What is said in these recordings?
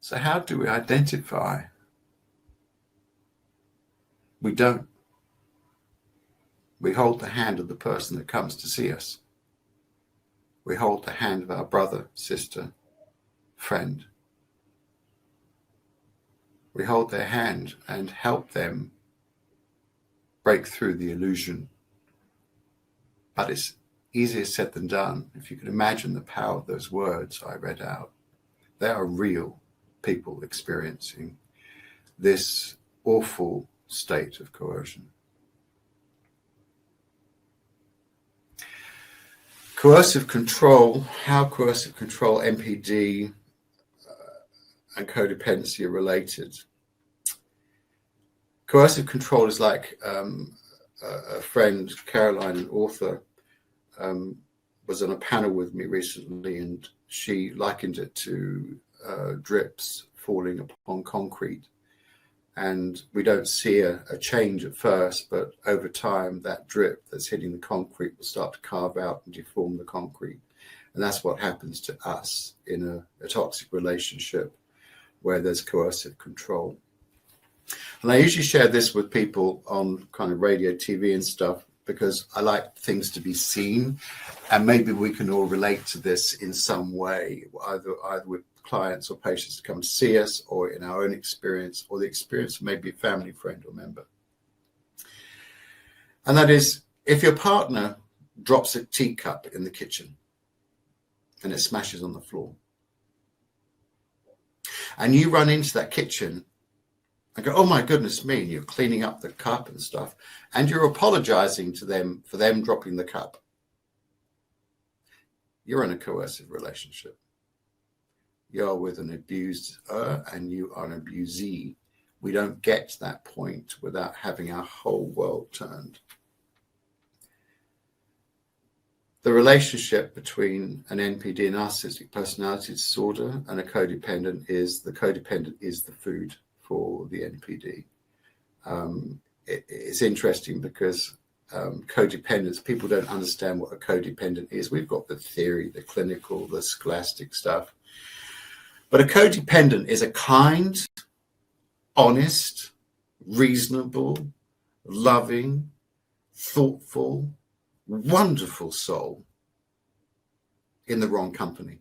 So how do we identify? We don't. We hold the hand of the person that comes to see us. We hold the hand of our brother, sister, friend. We hold their hand and help them break through the illusion. But it's easier said than done. If you can imagine the power of those words I read out, they are real people experiencing this awful state of coercion. Coercive control, how coercive control, NPD, and codependency are related. Coercive control is like a friend, Caroline, an author, was on a panel with me recently, and she likened it to drips falling upon concrete. And we don't see a change at first, but over time, that drip that's hitting the concrete will start to carve out and deform the concrete. And that's what happens to us in a toxic relationship where there's coercive control. And I usually share this with people on kind of radio, TV and stuff, because I like things to be seen. And maybe we can all relate to this in some way, either with clients or patients to come to see us, or in our own experience, or the experience of maybe a family friend or member. And that is, if your partner drops a teacup in the kitchen and it smashes on the floor, and you run into that kitchen and go, oh my goodness me, and you're cleaning up the cup and stuff, and you're apologizing to them for them dropping the cup, you're in a coercive relationship. You're with an abuser and you are an abusee. We don't get to that point without having our whole world turned. The relationship between an NPD, Narcissistic Personality Disorder, and a codependent is the codependent is the food for the NPD. It's interesting because codependence, people don't understand what a codependent is. We've got the theory, the clinical, the scholastic stuff. But a codependent is a kind, honest, reasonable, loving, thoughtful, wonderful soul in the wrong company.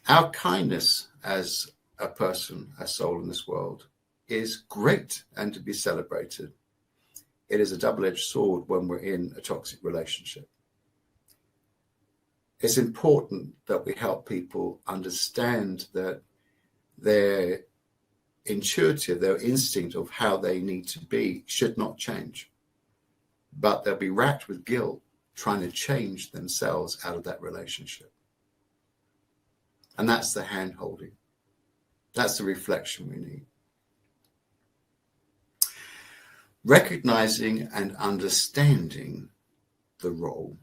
Our kindness as a person, a soul in this world, is great and to be celebrated. It is a double-edged sword when we're in a toxic relationship. It's important that we help people understand that their intuitive, their instinct of how they need to be should not change. But they'll be racked with guilt trying to change themselves out of that relationship. And that's the hand-holding. That's the reflection we need. Recognizing and understanding the role.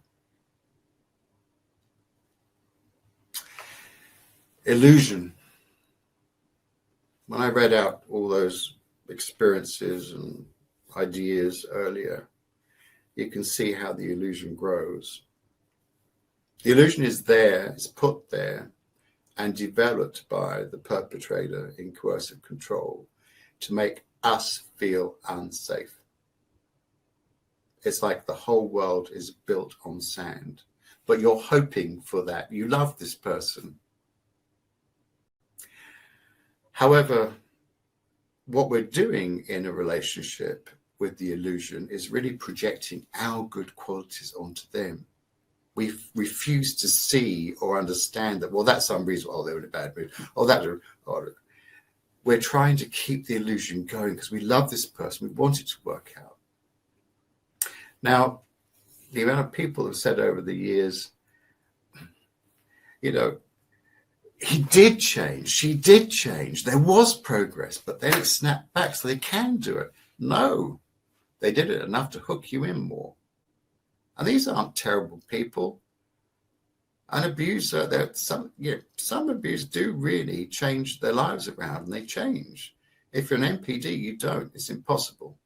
Illusion. When I read out all those experiences and ideas earlier, you can see how the illusion grows. The illusion is there, it's put there and developed by the perpetrator in coercive control to make us feel unsafe. It's like the whole world is built on sand, but you're hoping for that. You love this person. However, what we're doing in a relationship with the illusion is really projecting our good qualities onto them. We refuse to see or understand that, well, that's unreasonable. Oh, they were in a bad mood. We're trying to keep the illusion going because we love this person. We want it to work out. Now, the amount of people have said over the years, he did change, she did change, there was progress, but then it snapped back, so they can do it. No, they did it enough to hook you in more. And these aren't terrible people. An abuser, some abusers do really change their lives around, and they change. If you're an NPD, you don't. It's impossible.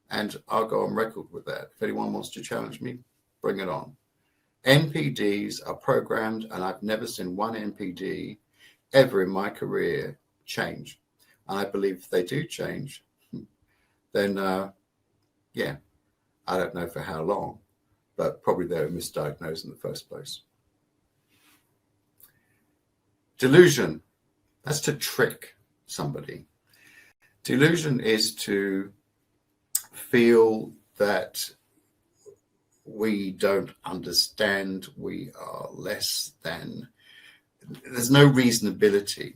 And I'll go on record with that. If anyone wants to challenge me, bring it on. NPDs are programmed, and I've never seen one NPD ever in my career change. And I believe if they do change, then yeah, I don't know for how long, but probably they were misdiagnosed in the first place. Delusion, that's to trick somebody. Delusion is to feel that we don't understand, we are less than, there's no reasonability.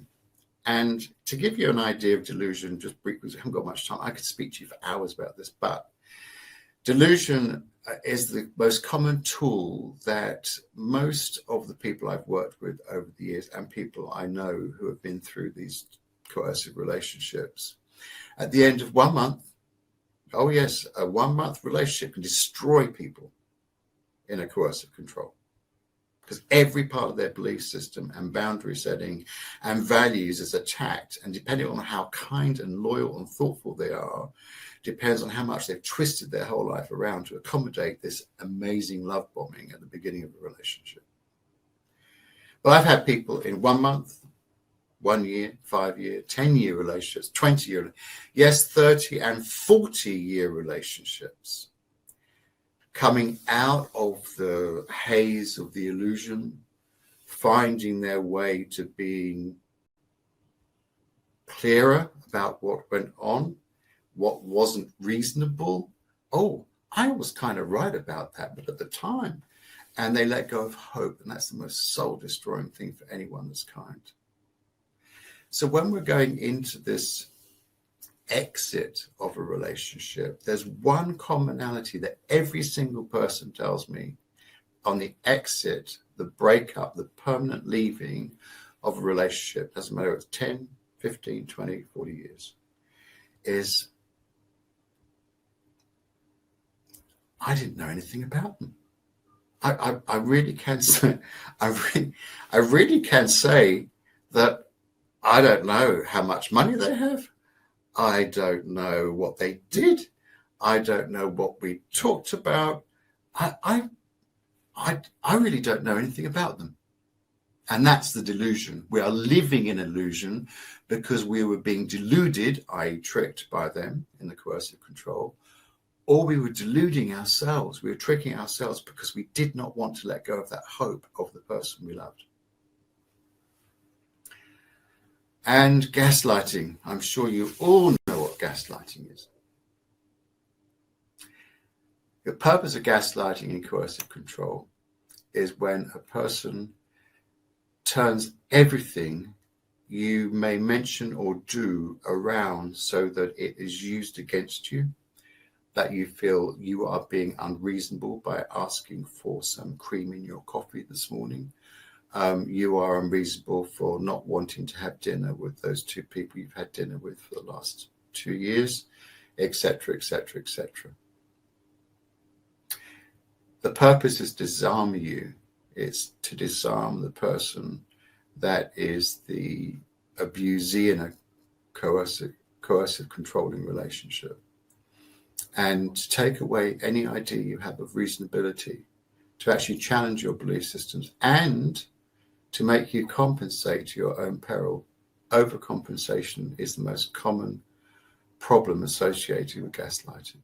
And to give you an idea of delusion, just briefly, I haven't got much time, I could speak to you for hours about this, but delusion is the most common tool that most of the people I've worked with over the years and people I know who have been through these coercive relationships, at the end of 1 month, oh yes, a 1 month relationship can destroy people in a coercive control, because every part of their belief system and boundary setting and values is attacked. And depending on how kind and loyal and thoughtful they are, depends on how much they've twisted their whole life around to accommodate this amazing love bombing at the beginning of a relationship. But I've had people in 1 month, 1 year, 5 year, 10-year relationships, 20-year, yes, 30 and 40-year relationships, coming out of the haze of the illusion, finding their way to being clearer about what went on, what wasn't reasonable. Oh, I was kind of right about that, but at the time, and they let go of hope, and that's the most soul-destroying thing for anyone that's kind. So when we're going into this exit of a relationship, there's one commonality that every single person tells me on the exit, the breakup, the permanent leaving of a relationship, doesn't matter if it's 10, 15, 20, 40 years, is I didn't know anything about them. I really can say, I really can say that I don't know how much money they have. I don't know what they did. I don't know what we talked about. I really don't know anything about them. And that's the delusion. We are living in illusion because we were being deluded, i.e. tricked by them in the coercive control, or we were deluding ourselves. We were tricking ourselves because we did not want to let go of that hope of the person we loved. And gaslighting. I'm sure you all know what gaslighting is. The purpose of gaslighting in coercive control is when a person turns everything you may mention or do around so that it is used against you, that you feel you are being unreasonable by asking for some cream in your coffee this morning. You are unreasonable for not wanting to have dinner with those two people you've had dinner with for the last 2 years, etc., etc., etc. The purpose is to disarm you. It's to disarm the person that is the abusee in a coercive controlling relationship, and to take away any idea you have of reasonability, to actually challenge your belief systems, and to make you compensate to your own peril. Overcompensation is the most common problem associated with gaslighting.